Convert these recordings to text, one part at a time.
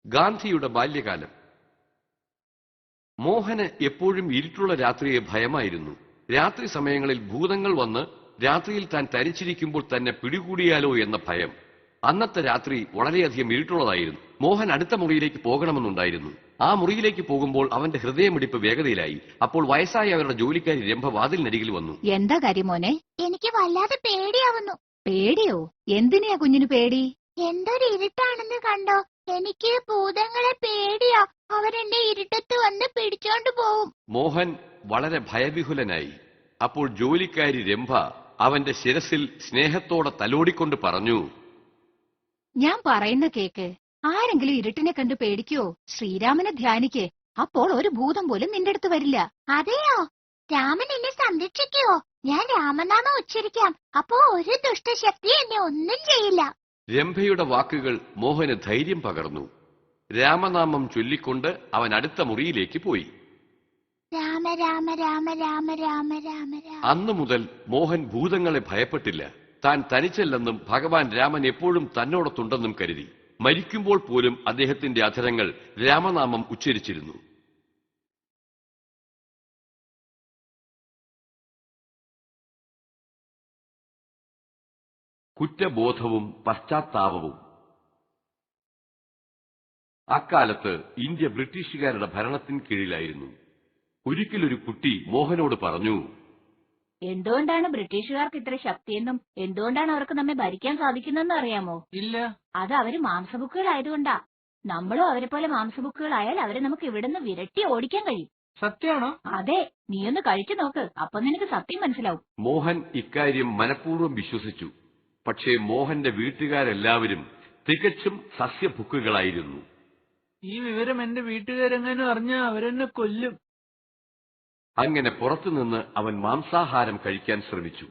ഗാന്ധിയുടെ ബാല്യകാലം. മോഹന് എപ്പോഴും ഇരുട്ടുള്ള രാത്രിയെ ഭയമായിരുന്നു. രാത്രി സമയങ്ങളിൽ ഭൂതങ്ങൾ വന്ന് രാത്രിയിൽ താൻ തനിച്ചിരിക്കുമ്പോൾ തന്നെ പിടികൂടിയാലോ എന്ന ഭയം. അന്നത്തെ രാത്രി വളരെയധികം ഇരുട്ടുള്ളതായിരുന്നു. മോഹൻ അടുത്ത മുറിയിലേക്ക് പോകണമെന്നുണ്ടായിരുന്നു. ആ മുറിയിലേക്ക് പോകുമ്പോൾ അവന്റെ ഹൃദയമിടിപ്പ് വേഗതയിലായി. അപ്പോൾ വയസ്സായ അവരുടെ ജോലിക്കാരി രംഭ വാതിലിനരികിൽ വന്നു. എന്താ കാര്യം മോനെ? എനിക്ക് വല്ലാതെ പേടിയാവുന്നു. പേടിയോ? എന്തിനെയാ കുഞ്ഞിന് പേടി? എന്തൊരു ഇരുട്ടാണെന്ന് കണ്ടോ? എനിക്ക് ഭൂതങ്ങളെ പേടിയാ. അവരെന്നെ ഇരുട്ടത്ത് വന്ന് പിടിച്ചോണ്ട് പോവും. മോഹൻ വളരെ ഭയവിഹുലനായി. അപ്പോൾ ജോലിക്കാരി രംഭ അവന്റെ ശിരസിൽ സ്നേഹത്തോടെ തലോടിക്കൊണ്ട് പറഞ്ഞു, ഞാൻ പറയുന്ന കേക്ക്. ആരെങ്കിലും ഇരുട്ടിനെ കണ്ട് പേടിക്കോ? ശ്രീരാമനെ ധ്യാനിക്ക്. അപ്പോൾ ഒരു ഭൂതം പോലും നിന്റെ അടുത്ത് വരില്ല. അതെയോ? രാമൻ എന്നെ സംരക്ഷിക്കുവോ? ഞാൻ രാമനാമം ഉച്ചരിക്കാം. അപ്പോ ഒരു ദുഷ്ടശക്തി എന്നെ ഒന്നും ചെയ്യില്ല. രംഭയുടെ വാക്കുകൾ മോഹന് ധൈര്യം പകർന്നു. രാമനാമം ചൊല്ലിക്കൊണ്ട് അവൻ അടുത്ത മുറിയിലേക്ക് പോയി. രാമ രാമ രാമ രാമ രാമ രാമ രാമ. അന്നു മുതൽ മോഹൻ ഭൂതങ്ങളെ ഭയപ്പെട്ടില്ല. താൻ തനിച്ചല്ലെന്നും ഭഗവാൻ രാമൻ എപ്പോഴും തന്നോടൊത്തുണ്ടെന്നും കരുതി. മരിക്കുമ്പോൾ പോലും അദ്ദേഹത്തിന്റെ അധരങ്ങൾ രാമനാമം ഉച്ചരിച്ചിരുന്നു. കുറ്റബോധവും പശ്ചാത്താപവും. അക്കാലത്ത് ഇന്ത്യ ബ്രിട്ടീഷുകാരുടെ ഭരണത്തിന് കീഴിലായിരുന്നു. ഒരിക്കലൊരു കുട്ടി മോഹനോട് പറഞ്ഞു, എന്തുകൊണ്ടാണ് ബ്രിട്ടീഷുകാർക്ക് ഇത്ര ശക്തിയെന്നും എന്തുകൊണ്ടാണ് അവർക്ക് നമ്മെ ഭരിക്കാൻ സാധിക്കുന്നതെന്ന് അറിയാമോ? ഇല്ല. അത് അവര് മാംസബുക്കുകളായതുകൊണ്ടാ. നമ്മളും അവരെ പോലെ മാംസബുക്കുകളായാൽ അവരെ നമുക്ക് ഇവിടുന്ന് വിരട്ടി ഓടിക്കാൻ കഴിയും. സത്യമാണോ? അതെ, നീയൊന്ന് കഴിച്ചു നോക്ക്. അപ്പൊ നിനക്ക് സത്യം മനസ്സിലാവും. മോഹൻ ഇക്കാര്യം മനഃപൂർവ്വം വിശ്വസിച്ചു. പക്ഷേ മോഹന്റെ വീട്ടുകാരെല്ലാവരും തികച്ചും സസ്യഭുക്കുകളായിരുന്നു. ഈ വിവരം എന്റെ വീട്ടുകാരെങ്ങാനും അറിഞ്ഞാൽ അവരെന്നെ കൊല്ലും. അങ്ങനെ പുറത്തുനിന്ന് അവൻ മാംസാഹാരം കഴിക്കാൻ ശ്രമിച്ചു.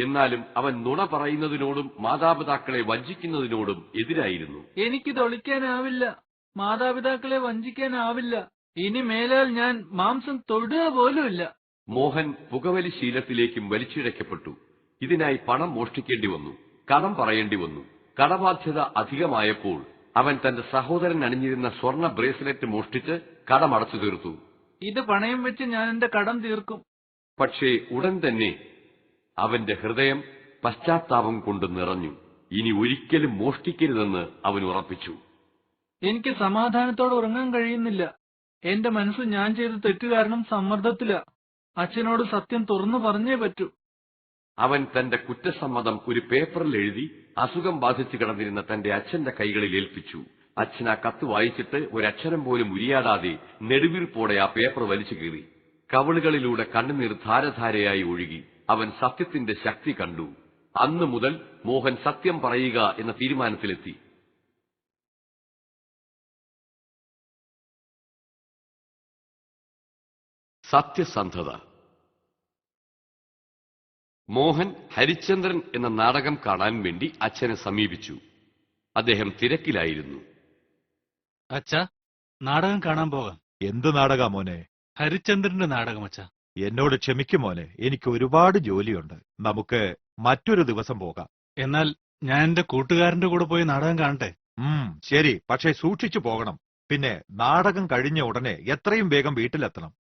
എന്നാലും അവൻ നുണ പറയുന്നതിനോടും മാതാപിതാക്കളെ വഞ്ചിക്കുന്നതിനോടും എതിരായിരുന്നു. എനിക്ക് തൊളിക്കാനാവില്ല. മാതാപിതാക്കളെ വഞ്ചിക്കാനാവില്ല. ഇനി മേലാൽ ഞാൻ മാംസം തൊടുക പോലുമില്ല. മോഹൻ പുകവലി ശീലത്തിലേക്കും വലിച്ചിഴക്കപ്പെട്ടു. ഇതിനായി പണം മോഷ്ടിക്കേണ്ടി വന്നു, കടം പറയേണ്ടി വന്നു. കടബാധ്യത അധികമായപ്പോൾ അവൻ തന്റെ സഹോദരൻ അണിഞ്ഞിരുന്ന സ്വർണ്ണ ബ്രേസ്ലെറ്റ് മോഷ്ടിച്ച് കടമടച്ചു തീർത്തു. ഇത് പണയം വെച്ച് ഞാൻ എന്റെ കടം തീർക്കും. പക്ഷേ ഉടൻ തന്നെ അവന്റെ ഹൃദയം പശ്ചാത്താപം കൊണ്ട് നിറഞ്ഞു. ഇനി ഒരിക്കലും മോഷ്ടിക്കരുതെന്ന് അവൻ ഉറപ്പിച്ചു. എനിക്ക് സമാധാനത്തോടെ ഉറങ്ങാൻ കഴിയുന്നില്ല. എന്റെ മനസ്സ് ഞാൻ ചെയ്ത തെറ്റ് കാരണം സമ്മർദ്ദത്തിലാ. അച്ഛനോട് സത്യം തുറന്നു പറഞ്ഞേ പറ്റൂ. അവൻ തന്റെ കുറ്റസമ്മതം ഒരു പേപ്പറിൽ എഴുതി അസുഖം ബാധിച്ചു കിടന്നിരുന്ന തന്റെ അച്ഛന്റെ കൈകളിൽ ഏൽപ്പിച്ചു. അച്ഛൻ ആ കത്ത് വായിച്ചിട്ട് ഒരക്ഷരം പോലും ഉരിയാടാതെ നെടുവീർപ്പോടെ ആ പേപ്പർ വലിച്ചു കീറി. കവിളുകളിലൂടെ കണ്ണുനീർ ധാരധാരയായി ഒഴുകി. അവൻ സത്യത്തിന്റെ ശക്തി കണ്ടു. അന്നു മുതൽ മോഹൻ സത്യം പറയുക എന്ന തീരുമാനത്തിലെത്തി. സത്യസന്ധത. മോഹൻ ഹരിശ്ചന്ദ്രൻ എന്ന നാടകം കാണാൻ വേണ്ടി അച്ഛനെ സമീപിച്ചു. അദ്ദേഹം തിരക്കിലായിരുന്നു. അച്ഛാ, നാടകം കാണാൻ പോകാം. എന്ത് നാടകാ മോനെ? ഹരിശ്ചന്ദ്രന്റെ നാടകം അച്ഛാ. എന്നോട് ക്ഷമിക്കും മോനെ, എനിക്ക് ഒരുപാട് ജോലിയുണ്ട്. നമുക്ക് മറ്റൊരു ദിവസം പോകാം. എന്നാൽ ഞാൻ എന്റെ കൂട്ടുകാരന്റെ കൂടെ പോയി നാടകം കാണട്ടെ? ശരി, പക്ഷേ സൂക്ഷിച്ചു പോകണം. പിന്നെ നാടകം കഴിഞ്ഞ ഉടനെ എത്രയും വേഗം വീട്ടിലെത്തണം.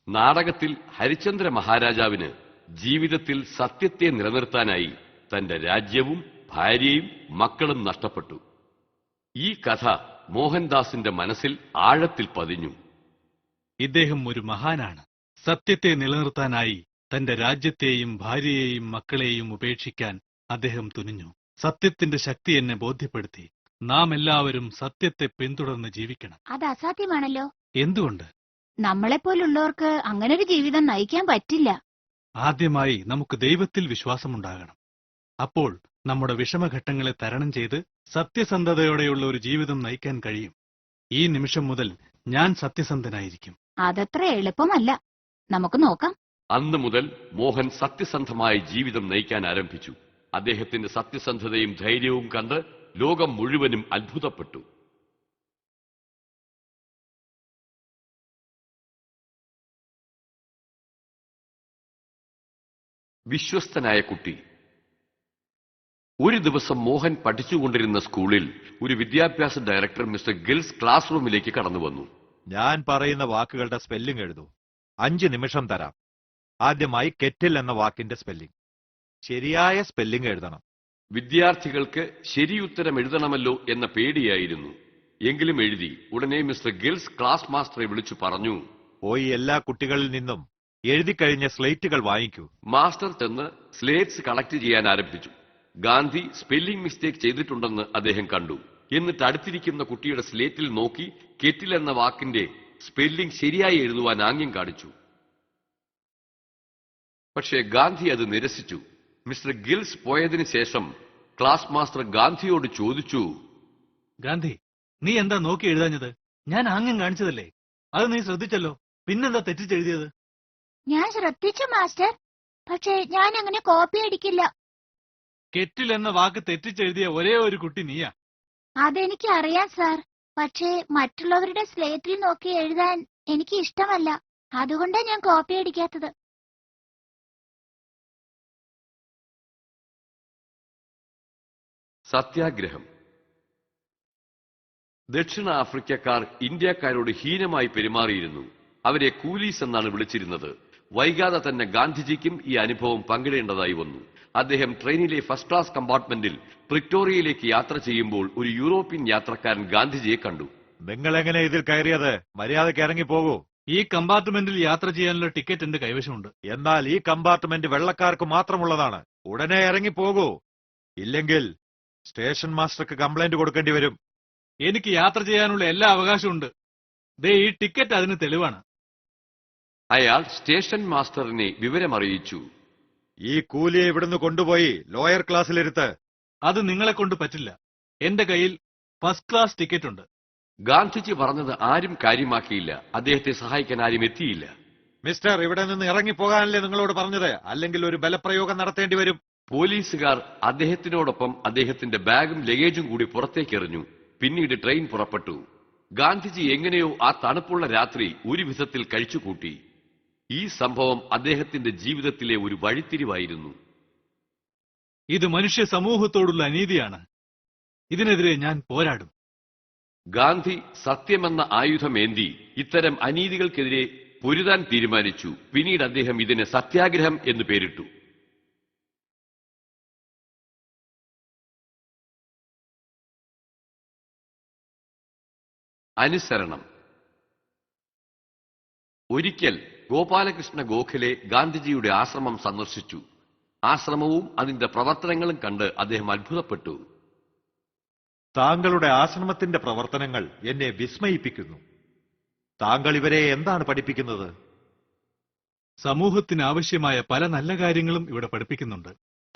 നാടകത്തിൽ ഹരിശ്ചന്ദ്ര മഹാരാജാവിന് ജീവിതത്തിൽ സത്യത്തെ നിലനിർത്താനായി തന്റെ രാജ്യവും ഭാര്യയും മക്കളും നഷ്ടപ്പെട്ടു. ഈ കഥ മോഹൻദാസിന്റെ മനസ്സിൽ ആഴത്തിൽ പതിഞ്ഞു. ഇദ്ദേഹം ഒരു മഹാനാണ്. സത്യത്തെ നിലനിർത്താനായി തന്റെ രാജ്യത്തെയും ഭാര്യയെയും മക്കളെയും ഉപേക്ഷിക്കാൻ അദ്ദേഹം തുനിഞ്ഞു. സത്യത്തിന്റെ ശക്തി എന്നെ ബോധ്യപ്പെടുത്തി. നാം എല്ലാവരും സത്യത്തെ പിന്തുടർന്ന് ജീവിക്കണം. അത് അസാധ്യമാണല്ലോ. എന്തുകൊണ്ട്? നമ്മളെപ്പോലുള്ളവർക്ക് അങ്ങനൊരു ജീവിതം നയിക്കാൻ പറ്റില്ല. ആദ്യമായി നമുക്ക് ദൈവത്തിൽ വിശ്വാസമുണ്ടാകണം. അപ്പോൾ നമ്മുടെ വിഷമഘട്ടങ്ങളെ തരണം ചെയ്ത് സത്യസന്ധതയോടെയുള്ള ഒരു ജീവിതം നയിക്കാൻ കഴിയും. ഈ നിമിഷം മുതൽ ഞാൻ സത്യസന്ധനായിരിക്കും. അതത്ര എളുപ്പമല്ല. നമുക്ക് നോക്കാം. അന്നു മുതൽ മോഹൻ സത്യസന്ധമായ ജീവിതം നയിക്കാൻ ആരംഭിച്ചു. അദ്ദേഹത്തിന്റെ സത്യസന്ധതയും ധൈര്യവും കണ്ട് ലോകം മുഴുവനും അത്ഭുതപ്പെട്ടു. വിശ്വസ്തനായ കുട്ടി. ഒരു ദിവസം മോഹൻ പഠിച്ചുകൊണ്ടിരുന്ന സ്കൂളിൽ ഒരു വിദ്യാഭ്യാസ ഡയറക്ടർ മിസ്റ്റർ ഗിൽസ് ക്ലാസ് റൂമിലേക്ക് കടന്നു വന്നു. ഞാൻ പറയുന്ന വാക്കുകളുടെ സ്പെല്ലിംഗ് എഴുതൂ. 5 നിമിഷം തരാം. ആദ്യമായി കെറ്റിൽ എന്ന വാക്കിന്റെ സ്പെല്ലിംഗ്. ശരിയായ സ്പെല്ലിംഗ് എഴുതണം. വിദ്യാർത്ഥികൾക്ക് ശരിയുത്തരം എഴുതണമല്ലോ എന്ന പേടിയായിരുന്നു. എങ്കിലും എഴുതി. ഉടനെ മിസ്റ്റർ ഗിൽസ് ക്ലാസ് മാസ്റ്ററെ വിളിച്ചു പറഞ്ഞു, പോയി എല്ലാ കുട്ടികളിൽ നിന്നും എഴുതിക്കഴിഞ്ഞ സ്ലേറ്റുകൾ വാങ്ങിക്കൂ. മാസ്റ്റർ ചെന്ന് സ്ലേറ്റ്സ് കളക്ട് ചെയ്യാൻ ആരംഭിച്ചു. ഗാന്ധി സ്പെല്ലിംഗ് മിസ്റ്റേക്ക് ചെയ്തിട്ടുണ്ടെന്ന് അദ്ദേഹം കണ്ടു. എന്നിട്ട് അടുത്തിരിക്കുന്ന കുട്ടിയുടെ സ്ലേറ്റിൽ നോക്കി കെറ്റിൽ എന്ന വാക്കിന്റെ സ്പെല്ലിംഗ് ശരിയായി എഴുതുവാൻ ആംഗ്യം കാണിച്ചു. പക്ഷേ ഗാന്ധി അത് നിരസിച്ചു. മിസ്റ്റർ ഗിൽസ് പോയതിനു ശേഷം ക്ലാസ് മാസ്റ്റർ ഗാന്ധിയോട് ചോദിച്ചു, ഗാന്ധി, നീ എന്താ നോക്കി എഴുതാഞ്ഞത്? ഞാൻ ആംഗ്യം കാണിച്ചതല്ലേ? അത് നീ ശ്രദ്ധിച്ചല്ലോ. പിന്നെന്താ തെറ്റിച്ചെഴുതിയത്? ഞാൻ ശ്രദ്ധിച്ചു മാസ്റ്റർ, പക്ഷേ ഞാൻ അങ്ങനെ കോപ്പി അടിക്കില്ല. കെറ്റിൽ എന്ന വാക്ക് തെറ്റിച്ചെഴുതിയ ഒരേ ഒരു കുട്ടി നീയാ. അതെനിക്ക് അറിയാം സാർ, പക്ഷേ മറ്റുള്ളവരുടെ സ്ലേറ്റിൽ നോക്കി എഴുതാൻ എനിക്ക് ഇഷ്ടമല്ല. അതുകൊണ്ടാണ് ഞാൻ കോപ്പി അടിക്കാത്തത്. സത്യാഗ്രഹം. ദക്ഷിണാഫ്രിക്കക്കാർ ഇന്ത്യക്കാരോട് ഹീനമായി പെരുമാറിയിരുന്നു. അവരെ കൂലീസ് എന്നാണ് വിളിച്ചിരുന്നത്. വൈകാതെ തന്നെ ഗാന്ധിജിക്കും ഈ അനുഭവം പങ്കിടേണ്ടതായി വന്നു. അദ്ദേഹം ട്രെയിനിലെ ഫസ്റ്റ് ക്ലാസ് കമ്പാർട്ട്മെന്റിൽ പ്രിക്ടോറിയയിലേക്ക് യാത്ര ചെയ്യുമ്പോൾ ഒരു യൂറോപ്യൻ യാത്രക്കാരൻ ഗാന്ധിജിയെ കണ്ടു. നിങ്ങൾ എങ്ങനെ ഇതിൽ കയറിയത്? മര്യാദയ്ക്ക് ഇറങ്ങിപ്പോകൂ. ഈ കമ്പാർട്ട്മെന്റിൽ യാത്ര ചെയ്യാനുള്ള ടിക്കറ്റ് എന്റെ കൈവശമുണ്ട്. എന്നാൽ ഈ കമ്പാർട്ട്മെന്റ് വെള്ളക്കാർക്ക് മാത്രമുള്ളതാണ്. ഉടനെ ഇറങ്ങിപ്പോകൂ. ഇല്ലെങ്കിൽ സ്റ്റേഷൻ മാസ്റ്റർക്ക് കംപ്ലൈന്റ് കൊടുക്കേണ്ടി വരും. എനിക്ക് യാത്ര ചെയ്യാനുള്ള എല്ലാ അവകാശമുണ്ട്. ദേ, ഈ ടിക്കറ്റ് അതിന് തെളിവാണ്. അയാൾ സ്റ്റേഷൻ മാസ്റ്ററിനെ വിവരമറിയിച്ചു. ഈ കൂലിയെ ഇവിടുന്ന് കൊണ്ടുപോയി ലോയർ ക്ലാസ്സിലിരുത്ത്. അത് നിങ്ങളെ കൊണ്ട് പറ്റില്ല. എന്റെ കയ്യിൽ ഫസ്റ്റ് ക്ലാസ് ടിക്കറ്റ് ഉണ്ട്. ഗാന്ധിജി പറഞ്ഞത് ആരും കാര്യമാക്കിയില്ല. അദ്ദേഹത്തെ സഹായിക്കാൻ ആരും എത്തിയില്ല. മിസ്റ്റർ, ഇവിടെ നിന്ന് ഇറങ്ങിപ്പോകാനല്ലേ നിങ്ങളോട് പറഞ്ഞത്? അല്ലെങ്കിൽ ഒരു ബലപ്രയോഗം നടത്തേണ്ടി വരും. പോലീസുകാർ അദ്ദേഹത്തിനോടൊപ്പം അദ്ദേഹത്തിന്റെ ബാഗും ലഗേജും കൂടി പുറത്തേക്കെറിഞ്ഞു. പിന്നീട് ട്രെയിൻ പുറപ്പെട്ടു. ഗാന്ധിജി എങ്ങനെയോ ആ തണുപ്പുള്ള രാത്രി ഒരു വിധത്തിൽ കഴിച്ചുകൂട്ടി. ഈ സംഭവം അദ്ദേഹത്തിന്റെ ജീവിതത്തിലെ ഒരു വഴിത്തിരിവായിരുന്നു. ഇത് മനുഷ്യ സമൂഹത്തോടുള്ള അനീതിയാണ്. ഇതിനെതിരെ ഞാൻ പോരാടും. ഗാന്ധി സത്യമെന്ന ആയുധമേന്തി ഇത്തരം അനീതികൾക്കെതിരെ പൊരുതാൻ തീരുമാനിച്ചു. പിന്നീട് അദ്ദേഹം ഇതിന് സത്യാഗ്രഹം എന്ന് പേരിട്ടു. അനുസരണം. ഒരിക്കൽ ഗോപാലകൃഷ്ണ ഗോഖലെ ഗാന്ധിജിയുടെ ആശ്രമം സന്ദർശിച്ചു. ആശ്രമവും അതിന്റെ പ്രവർത്തനങ്ങളും കണ്ട് അദ്ദേഹം അത്ഭുതപ്പെട്ടു. താങ്കളുടെ ആശ്രമത്തിന്റെ പ്രവർത്തനങ്ങൾ എന്നെ വിസ്മയിപ്പിക്കുന്നു. താങ്കൾ ഇവരെ എന്താണ് പഠിപ്പിക്കുന്നത്? സമൂഹത്തിന് ആവശ്യമായ പല നല്ല കാര്യങ്ങളും ഇവിടെ പഠിപ്പിക്കുന്നുണ്ട്.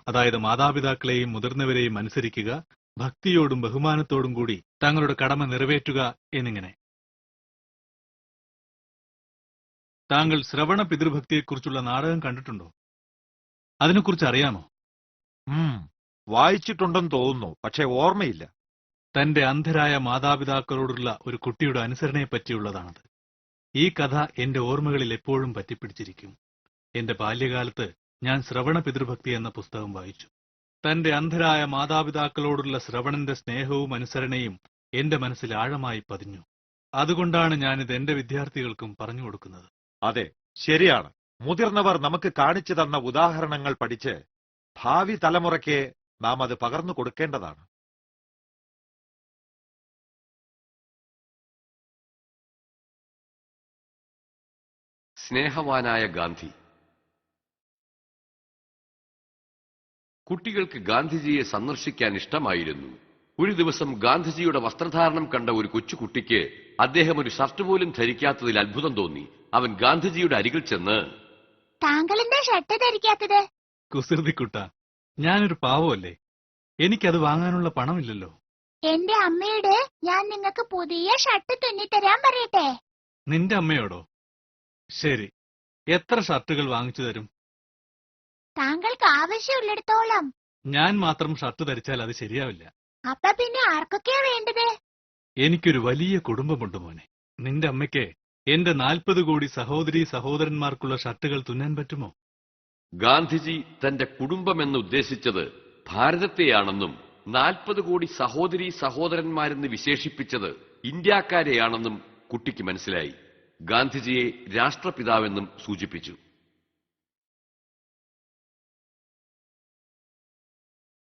അതായത് മാതാപിതാക്കളെയും മുതിർന്നവരെയും അനുസരിക്കുക, ഭക്തിയോടും ബഹുമാനത്തോടും കൂടി തങ്ങളുടെ കടമ നിറവേറ്റുക എന്നിങ്ങനെ. താങ്കൾ ശ്രവണ പിതൃഭക്തിയെക്കുറിച്ചുള്ള നാടകം കണ്ടിട്ടുണ്ടോ? അതിനെക്കുറിച്ച് അറിയാമോ? വായിച്ചിട്ടുണ്ടെന്ന് തോന്നുന്നു, പക്ഷെ ഓർമ്മയില്ല. തന്റെ അന്ധരായ മാതാപിതാക്കളോടുള്ള ഒരു കുട്ടിയുടെ അനുസരണയെപ്പറ്റിയുള്ളതാണത്. ഈ കഥ എന്റെ ഓർമ്മകളിൽ എപ്പോഴും പറ്റിപ്പിടിച്ചിരിക്കും. എന്റെ ബാല്യകാലത്ത് ഞാൻ ശ്രവണ പിതൃഭക്തി എന്ന പുസ്തകം വായിച്ചു. തന്റെ അന്ധരായ മാതാപിതാക്കളോടുള്ള ശ്രവണന്റെ സ്നേഹവും അനുസരണയും എന്റെ മനസ്സിൽ ആഴമായി പതിഞ്ഞു. അതുകൊണ്ടാണ് ഞാനിത് എന്റെ വിദ്യാർത്ഥികൾക്കും പറഞ്ഞു കൊടുക്കുന്നത്. അതെ, ശരിയാണ്. മുതിർന്നവർ നമുക്ക് കാണിച്ചു തന്ന ഉദാഹരണങ്ങൾ പഠിച്ച് ഭാവി തലമുറയ്ക്ക് നാം അത് പകർന്നു കൊടുക്കേണ്ടതാണ്. സ്നേഹവാനായ ഗാന്ധി. കുട്ടികൾക്ക് ഗാന്ധിജിയെ സന്ദർശിക്കാൻ ഇഷ്ടമായിരുന്നു. ഒരു ദിവസം ഗാന്ധിജിയുടെ വസ്ത്രധാരണം കണ്ട ഒരു കൊച്ചുകുട്ടിക്ക് അദ്ദേഹം ഒരു ഷർട്ട് പോലും ധരിക്കാത്തതിൽ അത്ഭുതം തോന്നി. അവൻ ഗാന്ധിജിയുടെ അരികിൽ ചെന്ന്, താങ്കൾ എന്താ ഷർട്ട് ധരിക്കാത്തത്? കുസൃതിക്കുട്ട, ഞാനൊരു പാവമല്ലേ? എനിക്കത് വാങ്ങാനുള്ള പണമില്ലല്ലോ. എന്റെ അമ്മയോട് ഞാൻ നിങ്ങൾക്ക് പുതിയ ഷർട്ട് തുന്നിത്തരാൻ പറയട്ടെ? നിന്റെ അമ്മയോടോ? ശരി, എത്ര ഷർട്ടുകൾ വാങ്ങിച്ചു തരും? താങ്കൾക്ക് ആവശ്യമുള്ളിടത്തോളം. ഞാൻ മാത്രം ഷർട്ട് ധരിച്ചാൽ അത് ശരിയാവില്ല. അപ്പൊ പിന്നെ ആർക്കൊക്കെയാ വേണ്ടത്? എനിക്കൊരു വലിയ കുടുംബമുണ്ട് മോനെ. നിന്റെ അമ്മയ്ക്ക് എന്റെ 40 കോടി സഹോദരീ സഹോദരന്മാർക്കുള്ള ഷർട്ടുകൾ തുന്നാൻ പറ്റുമോ? ഗാന്ധിജി തന്റെ കുടുംബമെന്ന് ഉദ്ദേശിച്ചത് ഭാരതത്തെയാണെന്നും 40 കോടി സഹോദരീ സഹോദരന്മാരെന്ന് വിശേഷിപ്പിച്ചത് ഇന്ത്യക്കാരെയാണെന്നും കുട്ടിക്ക് മനസ്സിലായി. ഗാന്ധിജിയെ രാഷ്ട്രപിതാവെന്നും സൂചിപ്പിച്ചു.